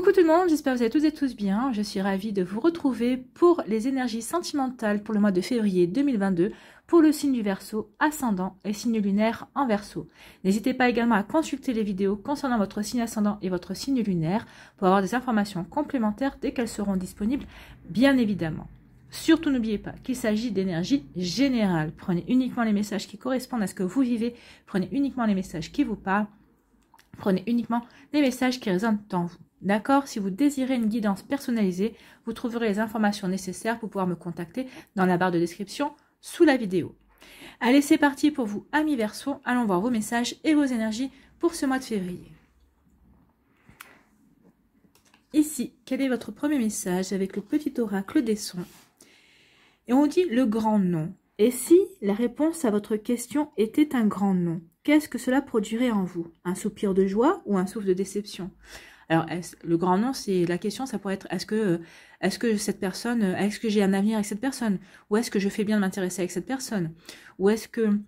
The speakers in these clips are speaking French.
Coucou tout le monde, j'espère que vous allez toutes et tous bien. Je suis ravie de vous retrouver pour les énergies sentimentales pour le mois de février 2022 pour le signe du Verseau, ascendant et signe lunaire en Verseau. N'hésitez pas également à consulter les vidéos concernant votre signe ascendant et votre signe lunaire pour avoir des informations complémentaires dès qu'elles seront disponibles, bien évidemment. Surtout n'oubliez pas qu'il s'agit d'énergie générale. Prenez uniquement les messages qui correspondent à ce que vous vivez, prenez uniquement les messages qui vous parlent, prenez uniquement les messages qui résonnent en vous. D'accord? Si vous désirez une guidance personnalisée, vous trouverez les informations nécessaires pour pouvoir me contacter dans la barre de description sous la vidéo. Allez, c'est parti pour vous, amis Verseau. Allons voir vos messages et vos énergies pour ce mois de février. Ici, quel est votre premier message avec le petit oracle des sons? Et on dit le grand non. Et si la réponse à votre question était un grand non, qu'est-ce que cela produirait en vous? Un soupir de joie ou un souffle de déception? Alors, le grand non, c'est la question, ça pourrait être est-ce que cette personne, est-ce que j'ai un avenir avec cette personne? Ou est-ce que je fais bien de m'intéresser avec cette personne? Ou est-ce que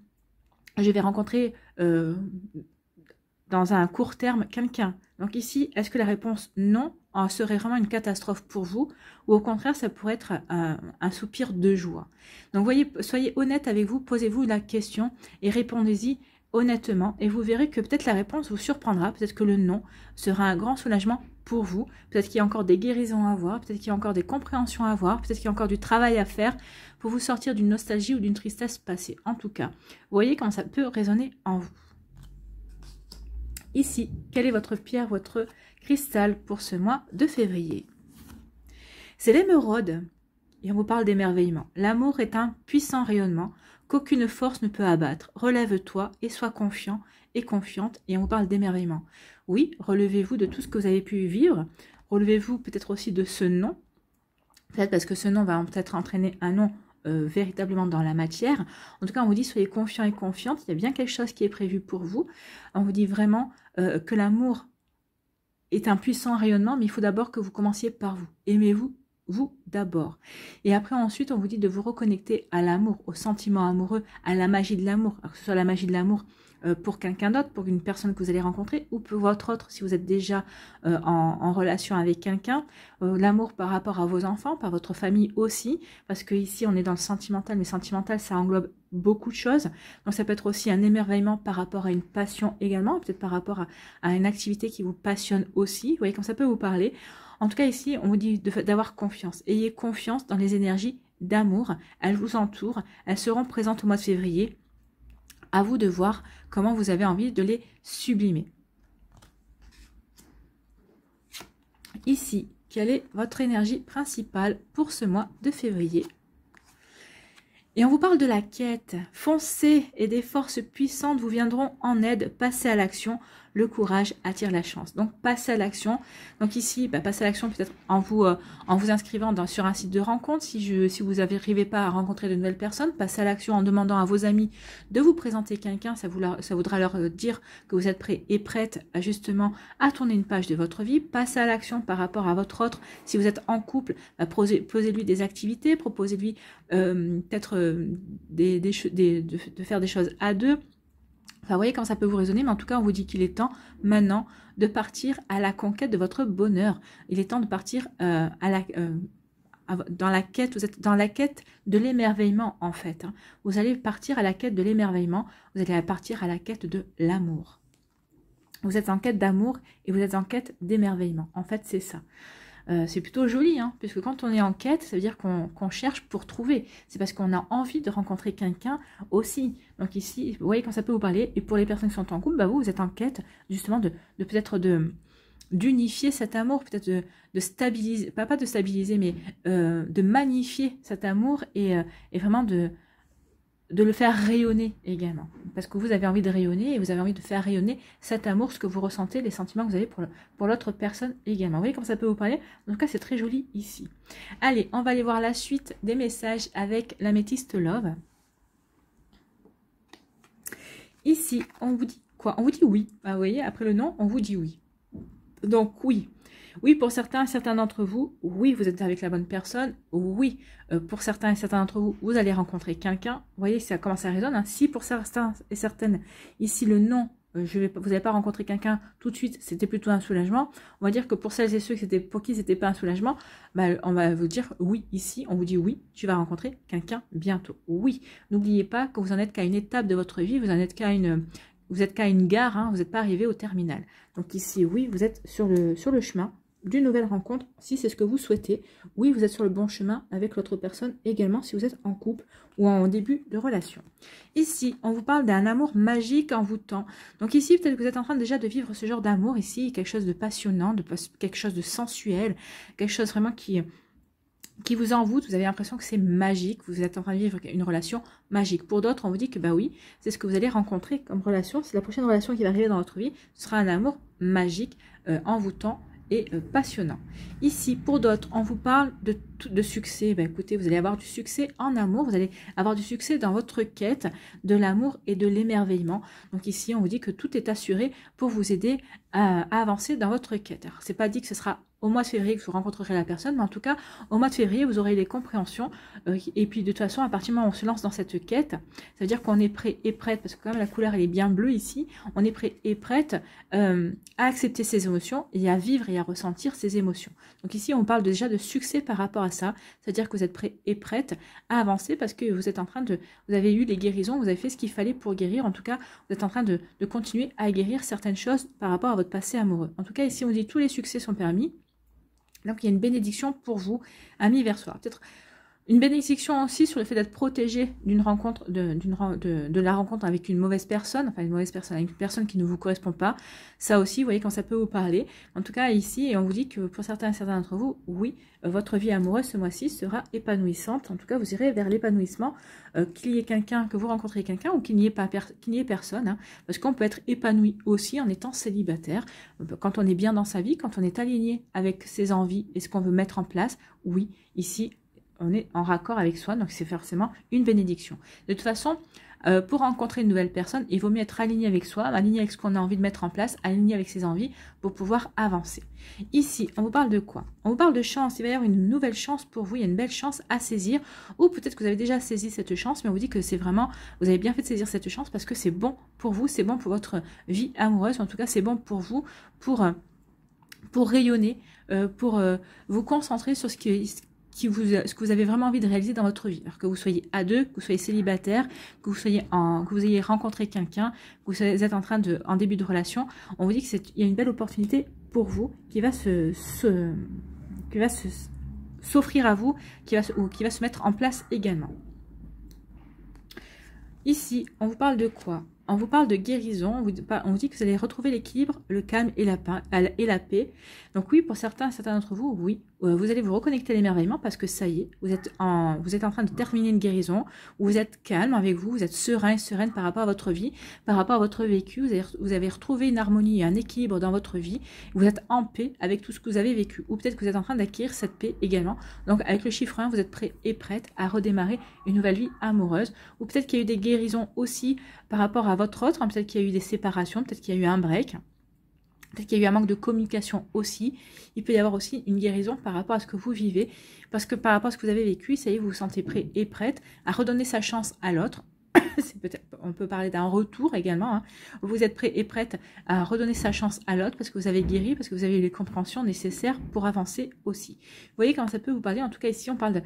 je vais rencontrer dans un court terme quelqu'un? Donc ici, est-ce que la réponse non serait vraiment une catastrophe pour vous? Ou au contraire, ça pourrait être un soupir de joie? Donc voyez, soyez honnête avec vous, posez-vous la question et répondez-y honnêtement, et vous verrez que peut-être la réponse vous surprendra, peut-être que le non sera un grand soulagement pour vous, peut-être qu'il y a encore des guérisons à avoir, peut-être qu'il y a encore des compréhensions à avoir, peut-être qu'il y a encore du travail à faire pour vous sortir d'une nostalgie ou d'une tristesse passée. En tout cas, vous voyez comment ça peut résonner en vous. Ici, quelle est votre pierre, votre cristal pour ce mois de février? C'est l'émeraude, et on vous parle d'émerveillement. L'amour est un puissant rayonnement qu'aucune force ne peut abattre. Relève-toi et sois confiant et confiante. Et on vous parle d'émerveillement. Oui, relevez-vous de tout ce que vous avez pu vivre. Relevez-vous peut-être aussi de ce non. Peut-être parce que ce non va peut-être entraîner un non véritablement dans la matière. En tout cas, on vous dit soyez confiant et confiante. Il y a bien quelque chose qui est prévu pour vous. On vous dit vraiment que l'amour est un puissant rayonnement, mais il faut d'abord que vous commenciez par vous. Aimez-vous vous d'abord. Et après, ensuite, on vous dit de vous reconnecter à l'amour, au sentiment amoureux, à la magie de l'amour. Que ce soit la magie de l'amour pour quelqu'un d'autre, pour une personne que vous allez rencontrer, ou pour votre autre, si vous êtes déjà en relation avec quelqu'un. L'amour par rapport à vos enfants, par votre famille aussi, parce que ici, on est dans le sentimental, mais sentimental, ça englobe beaucoup de choses. Donc, ça peut être aussi un émerveillement par rapport à une passion également, peut-être par rapport à une activité qui vous passionne aussi. Vous voyez, comme ça peut vous parler. En tout cas, ici, on vous dit d'avoir confiance. Ayez confiance dans les énergies d'amour. Elles vous entourent. Elles seront présentes au mois de février. À vous de voir comment vous avez envie de les sublimer. Ici, quelle est votre énergie principale pour ce mois de février? Et on vous parle de la quête. Foncez et des forces puissantes vous viendront en aide. Passez à l'action. Le courage attire la chance. Donc, passez à l'action. Donc ici, passez à l'action peut-être en vous inscrivant sur un site de rencontre. Si vous n'arrivez pas à rencontrer de nouvelles personnes, passez à l'action en demandant à vos amis de vous présenter quelqu'un. Ça voudra leur dire que vous êtes prêt et prête justement à tourner une page de votre vie. Passez à l'action par rapport à votre autre. Si vous êtes en couple, proposez-lui des activités. Proposez-lui peut-être de faire des choses à deux. Enfin, vous voyez comment ça peut vous résonner, mais en tout cas, on vous dit qu'il est temps maintenant de partir à la conquête de votre bonheur. Il est temps de partir dans la quête. Vous êtes dans la quête de l'émerveillement, en fait. Vous allez partir à la quête de l'émerveillement. Vous allez partir à la quête de l'amour. Vous êtes en quête d'amour et vous êtes en quête d'émerveillement. En fait, c'est ça. C'est plutôt joli, puisque quand on est en quête, ça veut dire qu'on cherche pour trouver. C'est parce qu'on a envie de rencontrer quelqu'un aussi. Donc ici, vous voyez quand ça peut vous parler. Et pour les personnes qui sont en couple, vous êtes en quête justement de peut-être d'unifier cet amour, peut-être de stabiliser, pas de stabiliser, mais de magnifier cet amour et vraiment de le faire rayonner également. Parce que vous avez envie de rayonner et vous avez envie de faire rayonner cet amour, ce que vous ressentez, les sentiments que vous avez pour l'autre personne également. Vous voyez comment ça peut vous parler? En tout cas, c'est très joli ici. Allez, on va aller voir la suite des messages avec l'améthyste Love. Ici, on vous dit quoi? On vous dit oui. Vous voyez, après le non, on vous dit oui. Donc oui. Oui, pour certains d'entre vous, oui, vous êtes avec la bonne personne. Oui, pour certains et certains d'entre vous, vous allez rencontrer quelqu'un. Vous voyez comment ça résonne. Si pour certains et certaines, ici le non vous n'allez pas rencontrer quelqu'un tout de suite, c'était plutôt un soulagement. On va dire que pour celles et ceux pour qui c'était pas un soulagement, bah, on va vous dire oui, ici, on vous dit oui, tu vas rencontrer quelqu'un bientôt. Oui, n'oubliez pas que vous en êtes qu'à une étape de votre vie, vous êtes qu'à une gare, hein, vous n'êtes pas arrivé au terminal. Donc ici, oui, vous êtes sur le chemin d'une nouvelle rencontre, si c'est ce que vous souhaitez. Oui, vous êtes sur le bon chemin avec l'autre personne également, si vous êtes en couple ou en début de relation. Ici, on vous parle d'un amour magique envoûtant. Donc ici, peut-être que vous êtes en train déjà de vivre ce genre d'amour ici, quelque chose de passionnant, quelque chose de sensuel, quelque chose vraiment qui vous envoûte, vous avez l'impression que c'est magique, vous êtes en train de vivre une relation magique. Pour d'autres, on vous dit que bah oui, c'est ce que vous allez rencontrer comme relation, c'est la prochaine relation qui va arriver dans votre vie, ce sera un amour magique, envoûtant, et passionnant. Ici, pour d'autres, on vous parle de succès. Ben, écoutez, vous allez avoir du succès en amour, vous allez avoir du succès dans votre quête de l'amour et de l'émerveillement. Donc ici, on vous dit que tout est assuré pour vous aider à avancer dans votre quête. Alors, c'est pas dit que ce sera au mois de février que vous rencontrerez la personne, mais en tout cas, au mois de février, vous aurez les compréhensions. Et puis, de toute façon, à partir du moment où on se lance dans cette quête, ça veut dire qu'on est prêt et prête, parce que quand même, la couleur, elle est bien bleue ici, on est prêt et prête à accepter ses émotions et à vivre et à ressentir ses émotions. Donc ici, on parle déjà de succès par rapport à ça, c'est-à-dire que vous êtes prêt et prête à avancer parce que vous êtes en train vous avez eu les guérisons, vous avez fait ce qu'il fallait pour guérir. En tout cas, vous êtes en train de continuer à guérir certaines choses par rapport à votre passé amoureux. En tout cas, ici, on dit tous les succès sont permis. Donc, il y a une bénédiction pour vous, amis Verseau. Peut-être une bénédiction aussi sur le fait d'être protégé d'une rencontre, de la rencontre avec une mauvaise personne, enfin une mauvaise personne, avec une personne qui ne vous correspond pas. Ça aussi, vous voyez, quand ça peut vous parler. En tout cas, ici, et on vous dit que pour certains d'entre vous, oui, votre vie amoureuse ce mois-ci sera épanouissante. En tout cas, vous irez vers l'épanouissement, qu'il y ait quelqu'un, que vous rencontrez quelqu'un ou qu'il n'y ait personne. Hein, parce qu'on peut être épanoui aussi en étant célibataire. Quand on est bien dans sa vie, quand on est aligné avec ses envies et ce qu'on veut mettre en place, oui, ici, on est en raccord avec soi, donc c'est forcément une bénédiction. De toute façon, pour rencontrer une nouvelle personne, il vaut mieux être aligné avec soi, aligné avec ce qu'on a envie de mettre en place, aligné avec ses envies pour pouvoir avancer. Ici, on vous parle de quoi? On vous parle de chance. Il va y avoir une nouvelle chance pour vous, il y a une belle chance à saisir, ou peut-être que vous avez déjà saisi cette chance, mais on vous dit que c'est vraiment, vous avez bien fait de saisir cette chance parce que c'est bon pour vous, c'est bon pour votre vie amoureuse, en tout cas c'est bon pour vous, pour rayonner, pour vous concentrer sur ce que vous avez vraiment envie de réaliser dans votre vie. Alors que vous soyez à deux, que vous soyez célibataire, que vous ayez rencontré quelqu'un, que vous êtes en début de relation, on vous dit qu'il y a une belle opportunité pour vous qui va s'offrir à vous, qui va se mettre en place également. Ici, on vous parle de quoi? On vous parle de guérison, on vous dit que vous allez retrouver l'équilibre, le calme et la paix. Donc oui, pour certains d'entre vous, oui, vous allez vous reconnecter à l'émerveillement parce que ça y est, vous êtes en train de terminer une guérison, où vous êtes calme avec vous, vous êtes serein et sereine par rapport à votre vie, par rapport à votre vécu, vous avez retrouvé une harmonie et un équilibre dans votre vie, vous êtes en paix avec tout ce que vous avez vécu, ou peut-être que vous êtes en train d'acquérir cette paix également. Donc avec le chiffre 1, vous êtes prêt et prête à redémarrer une nouvelle vie amoureuse, ou peut-être qu'il y a eu des guérisons aussi par rapport à votre autre, hein, peut-être qu'il y a eu des séparations, peut-être qu'il y a eu un break, peut-être qu'il y a eu un manque de communication aussi. Il peut y avoir aussi une guérison par rapport à ce que vous vivez, parce que par rapport à ce que vous avez vécu, ça y est, vous vous sentez prêt et prête à redonner sa chance à l'autre. On peut parler d'un retour également. Hein. Vous êtes prêt et prête à redonner sa chance à l'autre parce que vous avez guéri, parce que vous avez eu les compréhensions nécessaires pour avancer aussi. Vous voyez comment ça peut vous parler. En tout cas, ici, on parle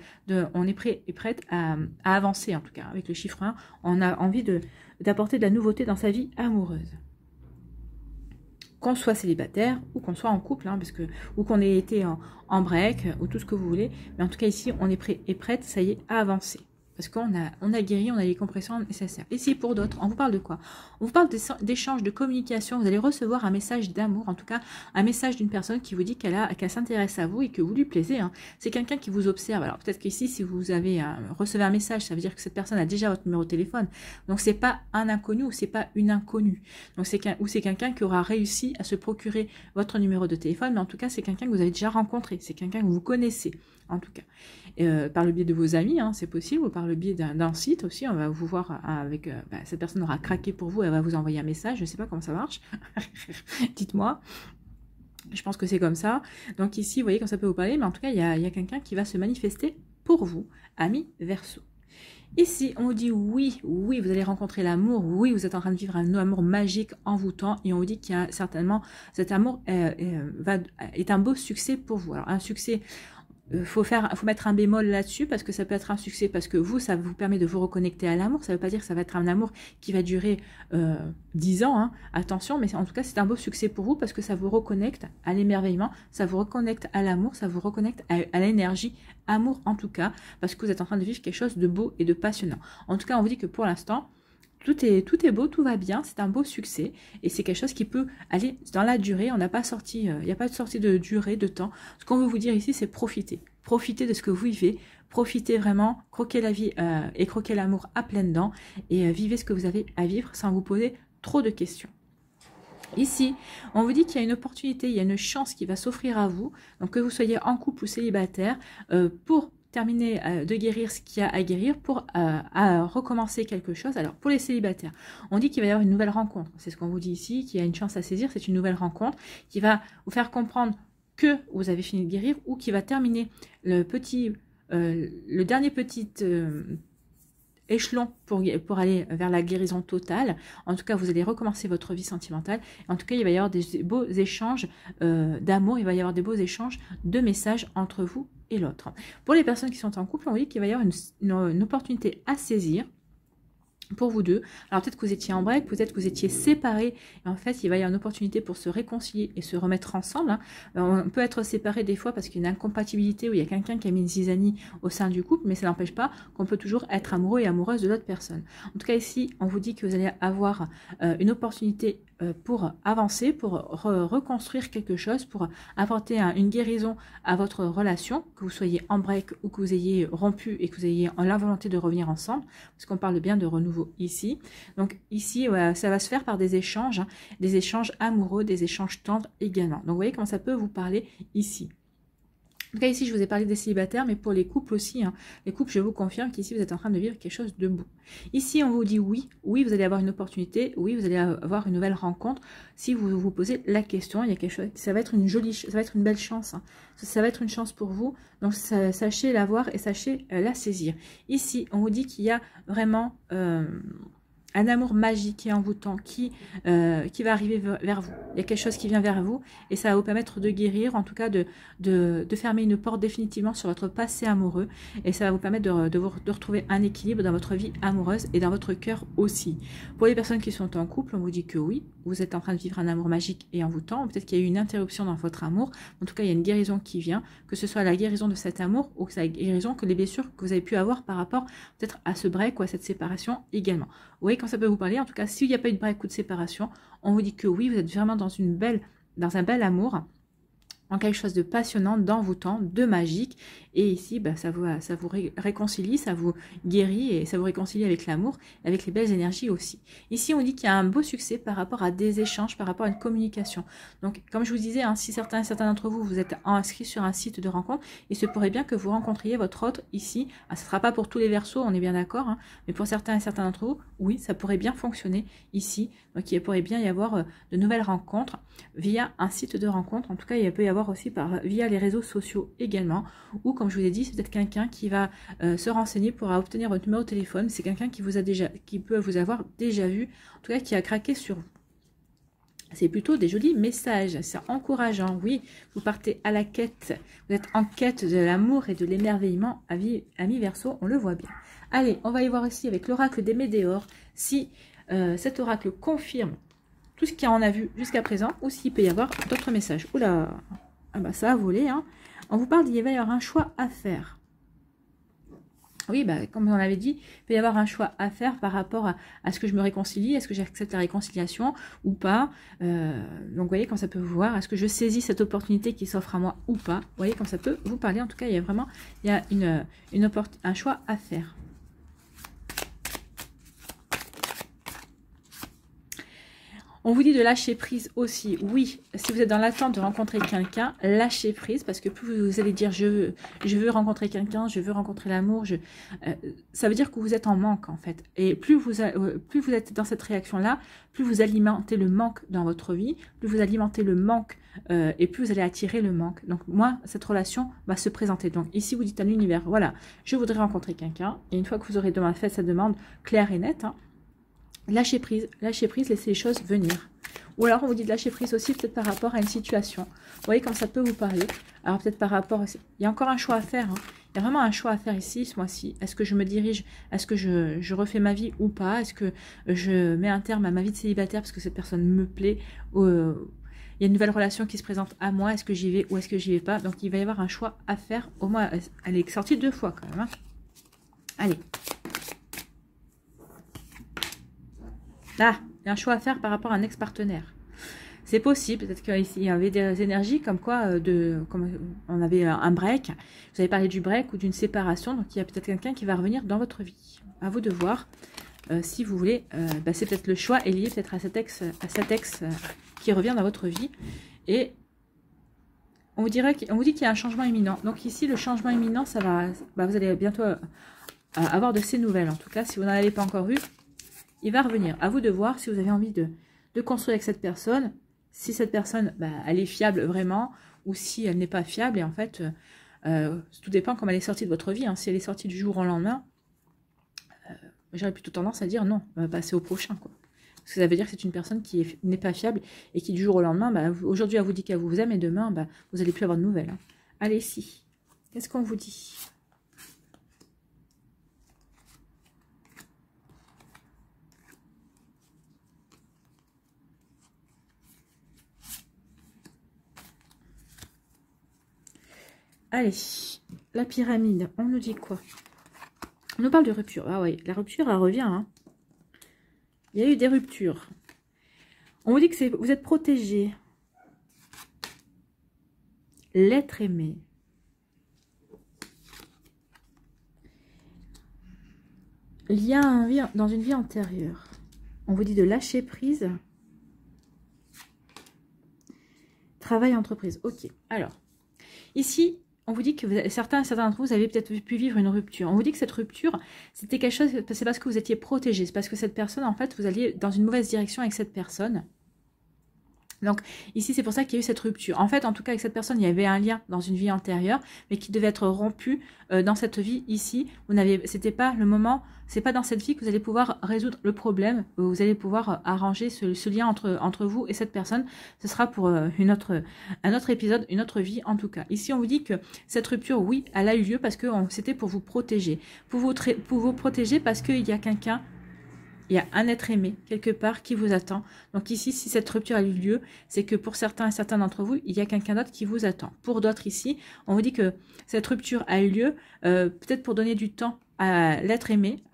on est prêt et prête à avancer. En tout cas, avec le chiffre 1, on a envie d'apporter de la nouveauté dans sa vie amoureuse. Qu'on soit célibataire ou qu'on soit en couple, hein, ou qu'on ait été en break, ou tout ce que vous voulez. Mais en tout cas, ici, on est prêt et prête, ça y est, à avancer. Parce qu'on a guéri, on a les compressions nécessaires. Et si pour d'autres, on vous parle de quoi? On vous parle d'échanges, de communication. Vous allez recevoir un message d'amour, en tout cas un message d'une personne qui vous dit qu'elle s'intéresse à vous et que vous lui plaisez. Hein. C'est quelqu'un qui vous observe. Alors peut-être qu'ici, si vous avez recevez un message, ça veut dire que cette personne a déjà votre numéro de téléphone. Donc c'est pas un inconnu ou c'est pas une inconnue. Donc c'est quelqu'un qui aura réussi à se procurer votre numéro de téléphone, mais en tout cas c'est quelqu'un que vous avez déjà rencontré. C'est quelqu'un que vous connaissez. En tout cas, par le biais de vos amis, hein, c'est possible, ou par le biais d'un site aussi, on va vous voir avec, cette personne aura craqué pour vous, elle va vous envoyer un message, je ne sais pas comment ça marche, dites-moi, je pense que c'est comme ça. Donc ici, vous voyez quand ça peut vous parler, mais en tout cas, il y a quelqu'un qui va se manifester pour vous, ami Verseau. Ici, on vous dit oui, oui, vous allez rencontrer l'amour, oui, vous êtes en train de vivre un amour magique, envoûtant, et on vous dit qu'il y a certainement, cet amour est un beau succès pour vous. Alors, un succès, faut mettre un bémol là-dessus, parce que ça peut être un succès, parce que vous, ça vous permet de vous reconnecter à l'amour. Ça ne veut pas dire que ça va être un amour qui va durer 10 ans, hein. Attention, mais en tout cas, c'est un beau succès pour vous, parce que ça vous reconnecte à l'émerveillement, ça vous reconnecte à l'amour, ça vous reconnecte à l'énergie, amour en tout cas, parce que vous êtes en train de vivre quelque chose de beau et de passionnant. En tout cas, on vous dit que pour l'instant, tout est beau, tout va bien, c'est un beau succès et c'est quelque chose qui peut aller dans la durée. On n'a pas sorti, il n'y a pas de sortie de durée, de temps. Ce qu'on veut vous dire ici, c'est profiter. Profitez de ce que vous vivez, profitez vraiment, croquez la vie et croquez l'amour à pleines dents et vivez ce que vous avez à vivre sans vous poser trop de questions. Ici, on vous dit qu'il y a une opportunité, il y a une chance qui va s'offrir à vous, donc que vous soyez en couple ou célibataire, pour terminer de guérir ce qu'il y a à guérir pour recommencer quelque chose. Alors pour les célibataires, on dit qu'il va y avoir une nouvelle rencontre. C'est ce qu'on vous dit ici, qu'il y a une chance à saisir. C'est une nouvelle rencontre qui va vous faire comprendre que vous avez fini de guérir ou qui va terminer le dernier petit échelon pour aller vers la guérison totale. En tout cas, vous allez recommencer votre vie sentimentale. En tout cas, il va y avoir des beaux échanges d'amour, il va y avoir des beaux échanges de messages entre vous et l'autre. Pour les personnes qui sont en couple, on dit qu'il va y avoir une opportunité à saisir pour vous deux. Alors peut-être que vous étiez en break, peut-être que vous étiez séparés, et en fait il va y avoir une opportunité pour se réconcilier et se remettre ensemble, hein. On peut être séparés des fois parce qu'il y a une incompatibilité où il y a quelqu'un qui a mis une zizanie au sein du couple, mais ça n'empêche pas qu'on peut toujours être amoureux et amoureuse de l'autre personne. En tout cas ici, on vous dit que vous allez avoir une opportunité pour avancer, pour reconstruire quelque chose, pour apporter une guérison à votre relation, que vous soyez en break ou que vous ayez rompu et que vous ayez la volonté de revenir ensemble, parce qu'on parle bien de renouveau ici. Donc ici, ça va se faire par des échanges, hein, des échanges amoureux, des échanges tendres également. Donc vous voyez comment ça peut vous parler ici. En tout cas, ici, je vous ai parlé des célibataires, mais pour les couples aussi, hein. Les couples, je vous confirme qu'ici, vous êtes en train de vivre quelque chose de beau. Ici, on vous dit oui, oui, vous allez avoir une opportunité, oui, vous allez avoir une nouvelle rencontre. Si vous vous posez la question, il y a quelque chose, ça va être ça va être une belle chance, hein. Ça va être une chance pour vous, donc sachez la voir et sachez la saisir. Ici, on vous dit qu'il y a vraiment un amour magique et envoûtant qui va arriver vers vous. Il y a quelque chose qui vient vers vous et ça va vous permettre de guérir, en tout cas de fermer une porte définitivement sur votre passé amoureux, et ça va vous permettre de retrouver un équilibre dans votre vie amoureuse et dans votre cœur aussi. Pour les personnes qui sont en couple, on vous dit que oui, vous êtes en train de vivre un amour magique et envoûtant. Peut-être qu'il y a eu une interruption dans votre amour. En tout cas, il y a une guérison qui vient, que ce soit la guérison de cet amour ou que la guérison que les blessures que vous avez pu avoir par rapport peut-être à ce break ou à cette séparation également. Vous voyez quand ça peut vous parler. En tout cas, s'il n'y a pas eu de break ou de séparation, on vous dit que oui, vous êtes vraiment dans un bel amour, en quelque chose de passionnant, d'envoûtant, de magique. Et ici, ça vous réconcilie, ça vous guérit et ça vous réconcilie avec l'amour, avec les belles énergies aussi. Ici, on dit qu'il y a un beau succès par rapport à des échanges, par rapport à une communication. Donc, comme je vous disais, hein, si certains d'entre vous, vous êtes inscrits sur un site de rencontre, il se pourrait bien que vous rencontriez votre autre ici. Ce ne sera pas pour tous les Verseaux, on est bien d'accord, hein, mais pour certains et certains d'entre vous, oui, ça pourrait bien fonctionner ici. Donc, il pourrait bien y avoir de nouvelles rencontres via un site de rencontre. En tout cas, il peut y avoir aussi via les réseaux sociaux également, ou comme je vous ai dit, c'est peut-être quelqu'un qui va se renseigner pour obtenir votre numéro de téléphone. C'est quelqu'un qui peut vous avoir déjà vu, en tout cas qui a craqué sur vous. C'est plutôt des jolis messages, c'est encourageant. Oui, vous partez à la quête, vous êtes en quête de l'amour et de l'émerveillement, amis Verseau, on le voit bien. Allez, on va y voir ici avec l'oracle des Médéors si cet oracle confirme tout ce qu'on a vu jusqu'à présent, ou s'il peut y avoir d'autres messages. Oula, ah bah ça a volé, hein. On vous parle qu'il va y avoir un choix à faire. Oui, comme on l'avait dit, il peut y avoir un choix à faire par rapport à ce que je me réconcilie, est-ce que j'accepte la réconciliation ou pas. Donc, vous voyez, quand ça peut vous voir, est-ce que je saisis cette opportunité qui s'offre à moi ou pas. Vous voyez, quand ça peut vous parler, en tout cas, il y a un choix à faire. On vous dit de lâcher prise aussi. Oui, si vous êtes dans l'attente de rencontrer quelqu'un, lâchez prise parce que plus vous allez dire je veux rencontrer quelqu'un, je veux rencontrer l'amour, ça veut dire que vous êtes en manque en fait. Et plus vous êtes dans cette réaction-là, plus vous alimentez le manque dans votre vie, plus vous alimentez le manque et plus vous allez attirer le manque. Donc moi, cette relation va se présenter. Donc ici, vous dites à l'univers, voilà, je voudrais rencontrer quelqu'un. Et une fois que vous aurez fait cette demande claire et nette, hein, lâchez prise, laissez les choses venir. Ou alors, on vous dit de lâcher prise aussi, peut-être par rapport à une situation. Vous voyez comme ça peut vous parler. Alors, peut-être par rapport... Il y a encore un choix à faire. Hein. Il y a vraiment un choix à faire ici, ce mois-ci. Est-ce que je me dirige? Est-ce que je refais ma vie ou pas? Est-ce que je mets un terme à ma vie de célibataire parce que cette personne me plaît? Il y a une nouvelle relation qui se présente à moi. Est-ce que j'y vais ou est-ce que j'y vais pas? Donc, il va y avoir un choix à faire. Au moins, elle est sortie 2 fois quand même. Hein. Allez. Là, il y a un choix à faire par rapport à un ex-partenaire. C'est possible, peut-être qu'il y avait des énergies comme quoi, comme on avait un break. Vous avez parlé du break ou d'une séparation, donc il y a peut-être quelqu'un qui va revenir dans votre vie. À vous de voir si vous voulez. C'est peut-être le choix est lié peut-être à cet ex qui revient dans votre vie. Et on vous dit qu'il y a un changement imminent. Donc ici, le changement imminent, ça va, vous allez bientôt avoir de ces nouvelles. En tout cas, si vous n'en avez pas encore eu. Il va revenir. À vous de voir si vous avez envie de construire avec cette personne. Si cette personne, elle est fiable vraiment. Ou si elle n'est pas fiable. Et en fait, tout dépend comment elle est sortie de votre vie. Hein. Si elle est sortie du jour au lendemain, j'aurais plutôt tendance à dire non. Passer au prochain. Quoi. Parce que ça veut dire que c'est une personne qui n'est pas fiable. Et qui du jour au lendemain, aujourd'hui elle vous dit qu'elle vous aime. Et demain, vous n'allez plus avoir de nouvelles. Hein. Allez, si. Qu'est-ce qu'on vous dit ? Allez, la pyramide, on nous dit quoi? On nous parle de rupture. Ah oui, la rupture, elle revient. Hein. Il y a eu des ruptures. On vous dit que vous êtes protégé. L'être aimé. Il y a dans une vie antérieure. On vous dit de lâcher prise. Travail, entreprise. Ok, alors, ici... On vous dit que certains d'entre vous avez peut-être pu vivre une rupture. On vous dit que cette rupture, c'était quelque chose, c'est parce que vous étiez protégé. C'est parce que cette personne, en fait, vous alliez dans une mauvaise direction avec cette personne. Donc, ici, c'est pour ça qu'il y a eu cette rupture. En fait, en tout cas, avec cette personne, il y avait un lien dans une vie antérieure, mais qui devait être rompu dans cette vie ici. C'était pas le moment, c'est pas dans cette vie que vous allez pouvoir résoudre le problème. Vous allez pouvoir arranger ce lien entre vous et cette personne. Ce sera pour un autre épisode, une autre vie en tout cas. Ici, on vous dit que cette rupture, oui, elle a eu lieu parce que c'était pour vous protéger. Pour vous protéger parce qu'il y a quelqu'un. Il y a un être aimé, quelque part, qui vous attend. Donc ici, si cette rupture a eu lieu, c'est que pour certains et certains d'entre vous, il y a quelqu'un d'autre qui vous attend. Pour d'autres ici, on vous dit que cette rupture a eu lieu, peut-être pour donner du temps à l'être aimé,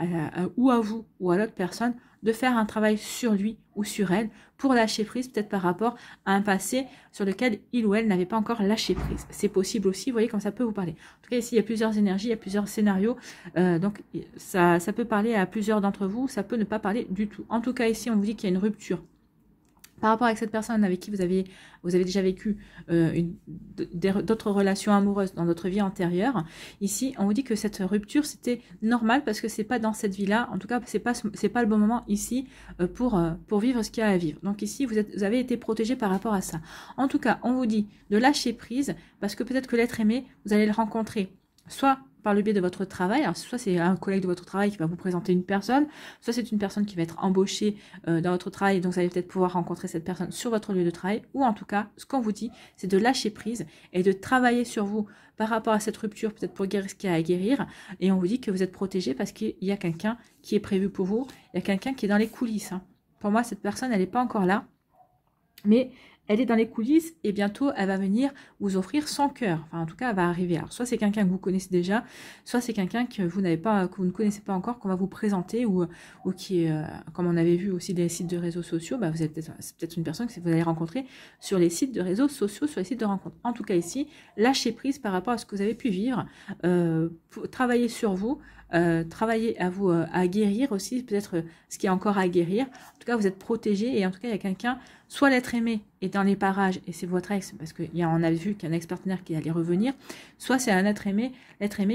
ou à vous, ou à l'autre personne, de faire un travail sur lui ou sur elle, pour lâcher prise, peut-être par rapport à un passé sur lequel il ou elle n'avait pas encore lâché prise. C'est possible aussi, vous voyez, comme ça peut vous parler. En tout cas, ici, il y a plusieurs énergies, il y a plusieurs scénarios, donc ça peut parler à plusieurs d'entre vous, ça peut ne pas parler du tout. En tout cas, ici, on vous dit qu'il y a une rupture par rapport avec cette personne avec qui vous avez déjà vécu d'autres relations amoureuses dans votre vie antérieure. Ici, on vous dit que cette rupture, c'était normal parce que c'est pas dans cette vie-là. En tout cas, c'est pas le bon moment ici pour vivre ce qu'il y a à vivre. Donc ici, vous avez été protégé par rapport à ça. En tout cas, on vous dit de lâcher prise parce que peut-être que l'être aimé, vous allez le rencontrer soit par le biais de votre travail, alors soit c'est un collègue de votre travail qui va vous présenter une personne, soit c'est une personne qui va être embauchée dans votre travail, donc vous allez peut-être pouvoir rencontrer cette personne sur votre lieu de travail, ou en tout cas, ce qu'on vous dit, c'est de lâcher prise et de travailler sur vous par rapport à cette rupture, peut-être pour guérir ce qu'il y a à guérir, et on vous dit que vous êtes protégé parce qu'il y a quelqu'un qui est prévu pour vous, il y a quelqu'un qui est dans les coulisses. Hein. Pour moi, cette personne, elle n'est pas encore là, mais elle est dans les coulisses et bientôt elle va venir vous offrir son cœur. Enfin, en tout cas, elle va arriver. Alors, soit c'est quelqu'un que vous connaissez déjà, soit c'est quelqu'un que vous n'avez pas, que vous ne connaissez pas encore, qu'on va vous présenter ou qui est, comme on avait vu aussi des sites de réseaux sociaux, bah, c'est peut-être une personne que vous allez rencontrer sur les sites de réseaux sociaux, sur les sites de rencontres. En tout cas, ici, lâchez prise par rapport à ce que vous avez pu vivre, travaillez sur vous, travaillez à vous à guérir aussi, peut-être ce qui est encore à guérir. En tout cas, vous êtes protégé et en tout cas, il y a quelqu'un, soit l'être aimé est dans les parages et c'est votre ex, parce qu'on a vu qu'il y a un ex-partenaire qui allait revenir, soit c'est un être aimé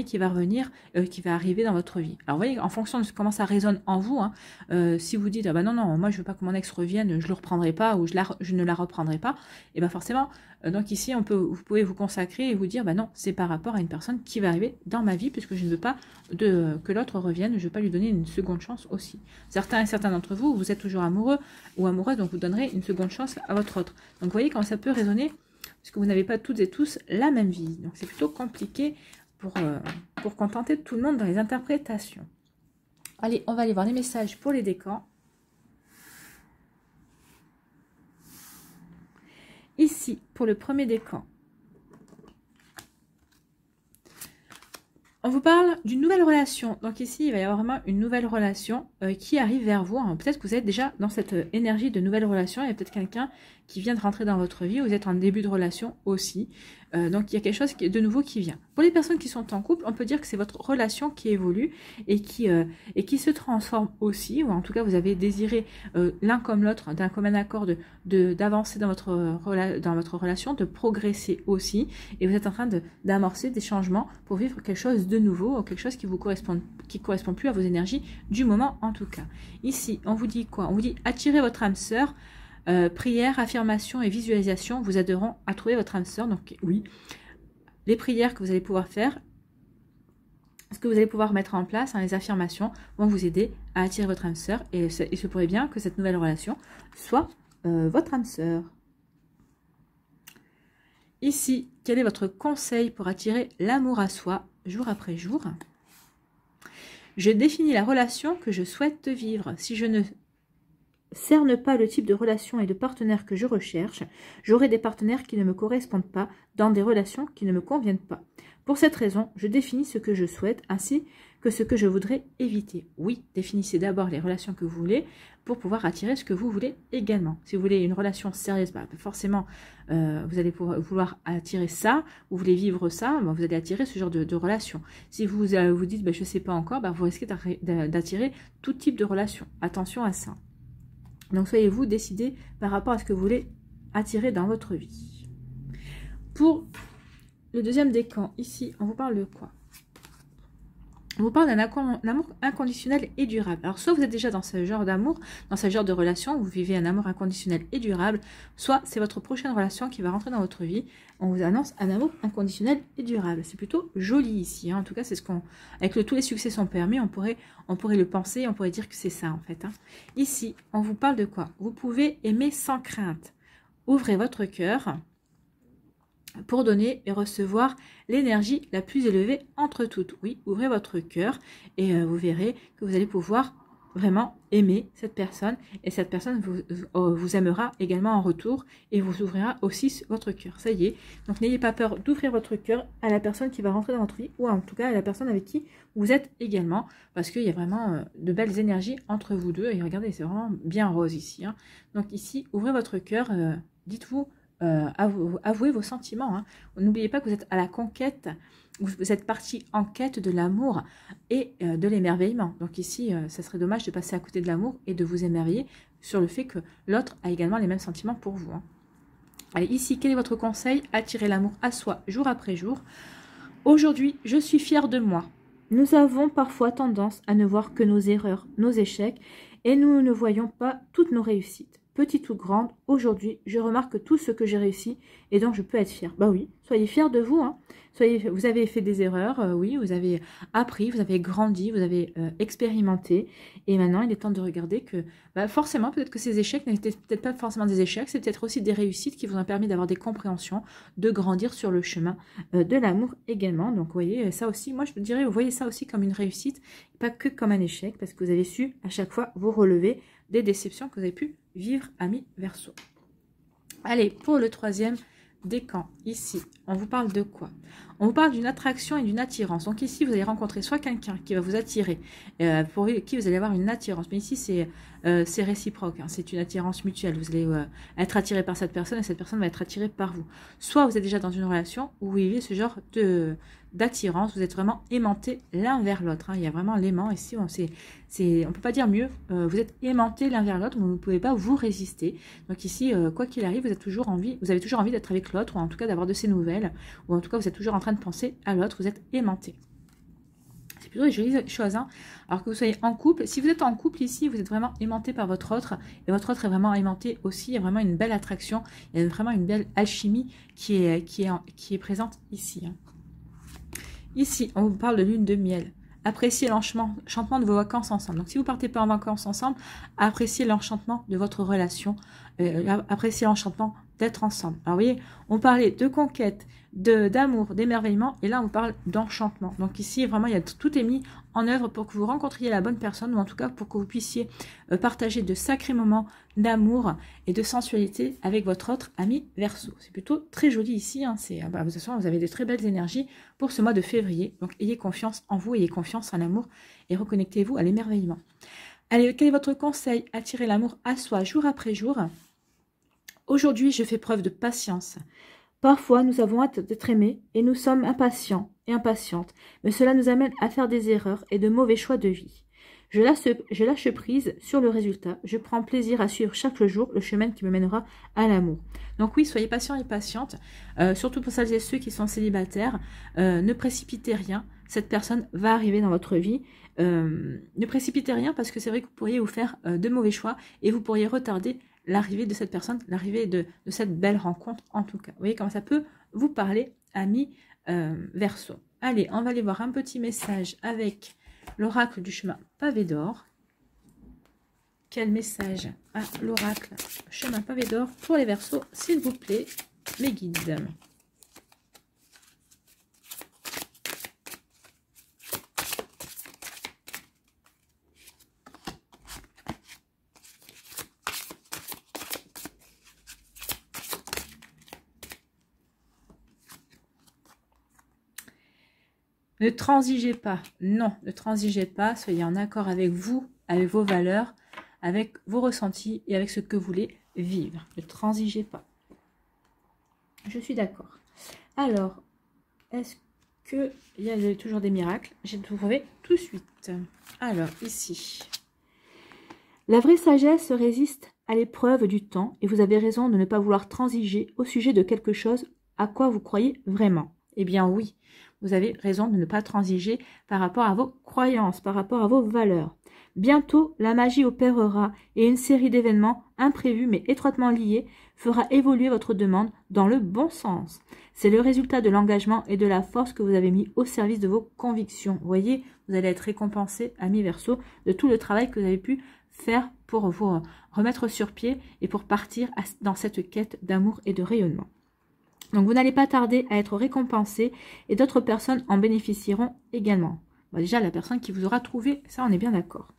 qui va revenir, qui va arriver dans votre vie. Alors, vous voyez, en fonction de comment ça résonne en vous, hein, si vous dites, ah bah non, moi je veux pas que mon ex revienne, je le reprendrai pas ou je ne la reprendrai pas, et bien forcément, donc ici, vous pouvez vous consacrer et vous dire, bah non, c'est par rapport à une personne qui va arriver dans ma vie, puisque je ne veux pas que l'autre revienne, je ne veux pas lui donner une seconde chance aussi. Certains d'entre vous, vous êtes toujours amoureux ou amoureuse, donc vous donnerez une seconde chance à votre autre. Donc vous voyez comment ça peut résonner, parce que vous n'avez pas toutes et tous la même vie. Donc c'est plutôt compliqué pour contenter tout le monde dans les interprétations. Allez, on va aller voir les messages pour les décans. Ici, pour le premier décan, on vous parle d'une nouvelle relation. Donc ici, il va y avoir vraiment une nouvelle relation qui arrive vers vous. Peut-être que vous êtes déjà dans cette énergie de nouvelle relation. Il y a peut-être quelqu'un qui vient de rentrer dans votre vie. Vous êtes en début de relation aussi. Donc il y a quelque chose de nouveau qui vient. Pour les personnes qui sont en couple, on peut dire que c'est votre relation qui évolue et qui se transforme aussi. Ou en tout cas, vous avez désiré l'un comme l'autre, d'un commun accord, d'avancer dans votre relation, de progresser aussi. Et vous êtes en train d'amorcer des changements pour vivre quelque chose de nouveau, quelque chose qui correspond plus à vos énergies du moment en tout cas. Ici, on vous dit quoi? On vous dit attirez votre âme sœur. Prières, affirmations et visualisation vous aideront à trouver votre âme sœur. Donc oui, les prières que vous allez pouvoir faire, ce que vous allez pouvoir mettre en place, les affirmations vont vous aider à attirer votre âme sœur. Et il se pourrait bien que cette nouvelle relation soit votre âme sœur. Ici, quel est votre conseil pour attirer l'amour à soi jour après jour? Je définis la relation que je souhaite vivre. Si je ne cerne pas le type de relation et de partenaire que je recherche, j'aurai des partenaires qui ne me correspondent pas dans des relations qui ne me conviennent pas. Pour cette raison, je définis ce que je souhaite ainsi que ce que je voudrais éviter. Oui, définissez d'abord les relations que vous voulez pour pouvoir attirer ce que vous voulez également. Si vous voulez une relation sérieuse, bah, forcément, vous allez vouloir attirer ça, vous voulez vivre ça, bah, vous allez attirer ce genre de relation. Si vous vous dites, bah, je ne sais pas encore, bah, vous risquez d'attirer tout type de relation. Attention à ça. Donc, soyez-vous décidé par rapport à ce que vous voulez attirer dans votre vie. Pour le deuxième décan, ici, on vous parle de quoi? On vous parle d'un amour inconditionnel et durable. Alors, soit vous êtes déjà dans ce genre d'amour, dans ce genre de relation, où vous vivez un amour inconditionnel et durable, soit c'est votre prochaine relation qui va rentrer dans votre vie. On vous annonce un amour inconditionnel et durable. C'est plutôt joli ici. Hein. En tout cas, c'est ce qu'on, avec tous les succès sont permis, on pourrait le penser, on pourrait dire que c'est ça en fait. Hein. Ici, on vous parle de quoi? Vous pouvez aimer sans crainte. Ouvrez votre cœur pour donner et recevoir l'énergie la plus élevée entre toutes. Oui, ouvrez votre cœur et vous verrez que vous allez pouvoir vraiment aimer cette personne et cette personne vous aimera également en retour et vous ouvrira aussi votre cœur. Ça y est, donc n'ayez pas peur d'ouvrir votre cœur à la personne qui va rentrer dans votre vie ou en tout cas à la personne avec qui vous êtes également parce qu'il y a vraiment de belles énergies entre vous deux et regardez, c'est vraiment bien rose ici. Hein. Donc ici, ouvrez votre cœur, dites-vous, avouez vos sentiments. Hein. N'oubliez pas que vous êtes à la conquête, vous êtes parti en quête de l'amour et de l'émerveillement. Donc ici, ça serait dommage de passer à côté de l'amour et de vous émerveiller sur le fait que l'autre a également les mêmes sentiments pour vous. Hein. Allez, ici, quel est votre conseil? Attirer l'amour à soi jour après jour. Aujourd'hui, je suis fière de moi. Nous avons parfois tendance à ne voir que nos erreurs, nos échecs, et nous ne voyons pas toutes nos réussites. Petite ou grande, aujourd'hui, je remarque tout ce que j'ai réussi et dont je peux être fière. Bah oui, soyez fiers de vous. Hein. Vous avez fait des erreurs, oui, vous avez appris, vous avez grandi, vous avez expérimenté. Et maintenant, il est temps de regarder que forcément, peut-être que ces échecs n'étaient peut-être pas forcément des échecs, c'est peut-être aussi des réussites qui vous ont permis d'avoir des compréhensions, de grandir sur le chemin de l'amour également. Donc, vous voyez, ça aussi, moi, je vous dirais, vous voyez ça aussi comme une réussite, pas que comme un échec, parce que vous avez su à chaque fois vous relever des déceptions que vous avez pu vivre, amis Verseau. Allez, pour le troisième décan, ici, on vous parle de quoi? On vous parle d'une attraction et d'une attirance. Donc ici, vous allez rencontrer soit quelqu'un qui va vous attirer, pour qui vous allez avoir une attirance. Mais ici, c'est réciproque, hein, c'est une attirance mutuelle. Vous allez être attiré par cette personne et cette personne va être attirée par vous. Soit vous êtes déjà dans une relation où vous vivez ce genre d'attirance, vous êtes vraiment aimantés l'un vers l'autre. Hein. Il y a vraiment l'aimant ici, on ne peut pas dire mieux. Vous êtes aimantés l'un vers l'autre, vous ne pouvez pas vous résister. Donc ici, quoi qu'il arrive, vous avez toujours envie d'être avec l'autre, ou en tout cas d'avoir de ses nouvelles, ou en tout cas vous êtes toujours en train de penser à l'autre, vous êtes aimantés. C'est plutôt des jolies choses, hein. Alors que vous soyez en couple, si vous êtes en couple ici, vous êtes vraiment aimanté par votre autre, et votre autre est vraiment aimanté aussi, il y a vraiment une belle attraction, il y a vraiment une belle alchimie qui est présente ici. Hein. Ici, on vous parle de lune de miel. Appréciez l'enchantement de vos vacances ensemble. Donc, si vous ne partez pas en vacances ensemble, appréciez l'enchantement de votre relation. Appréciez l'enchantement d'être ensemble. Alors, vous voyez, on parlait de conquête, d'amour, d'émerveillement. Et là, on parle d'enchantement. Donc, ici, vraiment, tout est mis en œuvre pour que vous rencontriez la bonne personne. Ou en tout cas, pour que vous puissiez partager de sacrés moments d'amour et de sensualité avec votre autre ami Verseau. C'est plutôt très joli ici. Hein. De toute façon, vous avez de très belles énergies pour ce mois de février. Donc, ayez confiance en vous, ayez confiance en l'amour et reconnectez-vous à l'émerveillement. Allez, quel est votre conseil? Attirez l'amour à soi jour après jour. Aujourd'hui, je fais preuve de patience. Parfois, nous avons hâte d'être aimés et nous sommes impatients et impatientes, mais cela nous amène à faire des erreurs et de mauvais choix de vie. Je lâche prise sur le résultat. Je prends plaisir à suivre chaque jour le chemin qui me mènera à l'amour. Donc oui, soyez patients et patientes, surtout pour celles et ceux qui sont célibataires. Ne précipitez rien. Cette personne va arriver dans votre vie. Ne précipitez rien parce que c'est vrai que vous pourriez vous faire de mauvais choix et vous pourriez retarder l'arrivée de cette personne, l'arrivée de cette belle rencontre en tout cas. Vous voyez comment ça peut vous parler, amis Verseau. Allez, on va aller voir un petit message avec l'oracle du chemin pavé d'or. Quel message a l'oracle chemin pavé d'or pour les Verseaux, s'il vous plaît, mes guides? Ne transigez pas, non, ne transigez pas, soyez en accord avec vous, avec vos valeurs, avec vos ressentis et avec ce que vous voulez vivre. Ne transigez pas. Je suis d'accord. Alors, est-ce qu'il y a toujours des miracles? J'ai trouvé tout de suite. Alors, ici. La vraie sagesse résiste à l'épreuve du temps et vous avez raison de ne pas vouloir transiger au sujet de quelque chose à quoi vous croyez vraiment. Eh bien oui, vous avez raison de ne pas transiger par rapport à vos croyances, par rapport à vos valeurs. Bientôt, la magie opérera et une série d'événements imprévus mais étroitement liés fera évoluer votre demande dans le bon sens. C'est le résultat de l'engagement et de la force que vous avez mis au service de vos convictions. Vous voyez, vous allez être récompensé, amis Verseau, de tout le travail que vous avez pu faire pour vous remettre sur pied et pour partir dans cette quête d'amour et de rayonnement. Donc, vous n'allez pas tarder à être récompensé et d'autres personnes en bénéficieront également. Bon, déjà, la personne qui vous aura trouvé, ça, on est bien d'accord.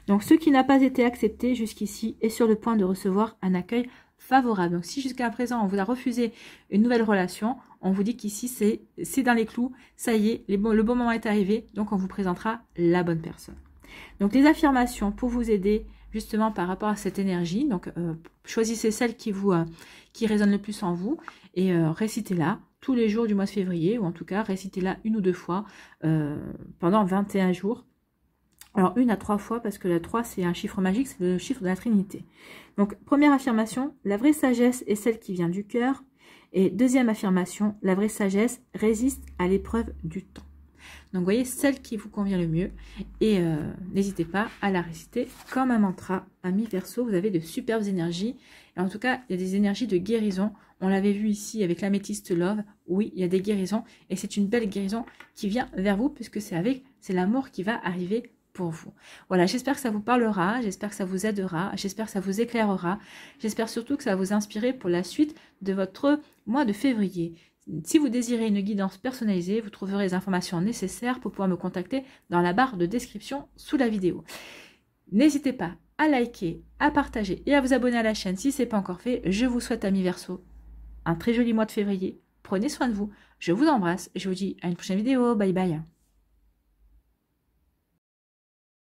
Donc, ce qui n'a pas été accepté jusqu'ici est sur le point de recevoir un accueil favorable. Donc, si jusqu'à présent, on vous a refusé une nouvelle relation, on vous dit qu'ici, c'est dans les clous. Ça y est, le bon moment est arrivé. Donc, on vous présentera la bonne personne. Donc, les affirmations pour vous aider justement par rapport à cette énergie. Donc, choisissez celle qui résonne le plus en vous et récitez-la tous les jours du mois de février, ou en tout cas, récitez-la 1 ou 2 fois pendant 21 jours. Alors, 1 à 3 fois, parce que la 3, c'est un chiffre magique, c'est le chiffre de la Trinité. Donc, première affirmation, la vraie sagesse est celle qui vient du cœur. Et deuxième affirmation, la vraie sagesse résiste à l'épreuve du temps. Donc, vous voyez, celle qui vous convient le mieux. Et n'hésitez pas à la réciter comme un mantra. Amis Verseau, vous avez de superbes énergies. Et en tout cas, il y a des énergies de guérison. On l'avait vu ici avec l'améthyste Love. Oui, il y a des guérisons. Et c'est une belle guérison qui vient vers vous, puisque c'est l'amour qui va arriver pour vous. Voilà, j'espère que ça vous parlera. J'espère que ça vous aidera. J'espère que ça vous éclairera. J'espère surtout que ça va vous inspirer pour la suite de votre mois de février. Si vous désirez une guidance personnalisée, vous trouverez les informations nécessaires pour pouvoir me contacter dans la barre de description sous la vidéo. N'hésitez pas à liker, à partager et à vous abonner à la chaîne si ce n'est pas encore fait. Je vous souhaite, amis Verseaux, un très joli mois de février. Prenez soin de vous. Je vous embrasse et je vous dis à une prochaine vidéo. Bye bye.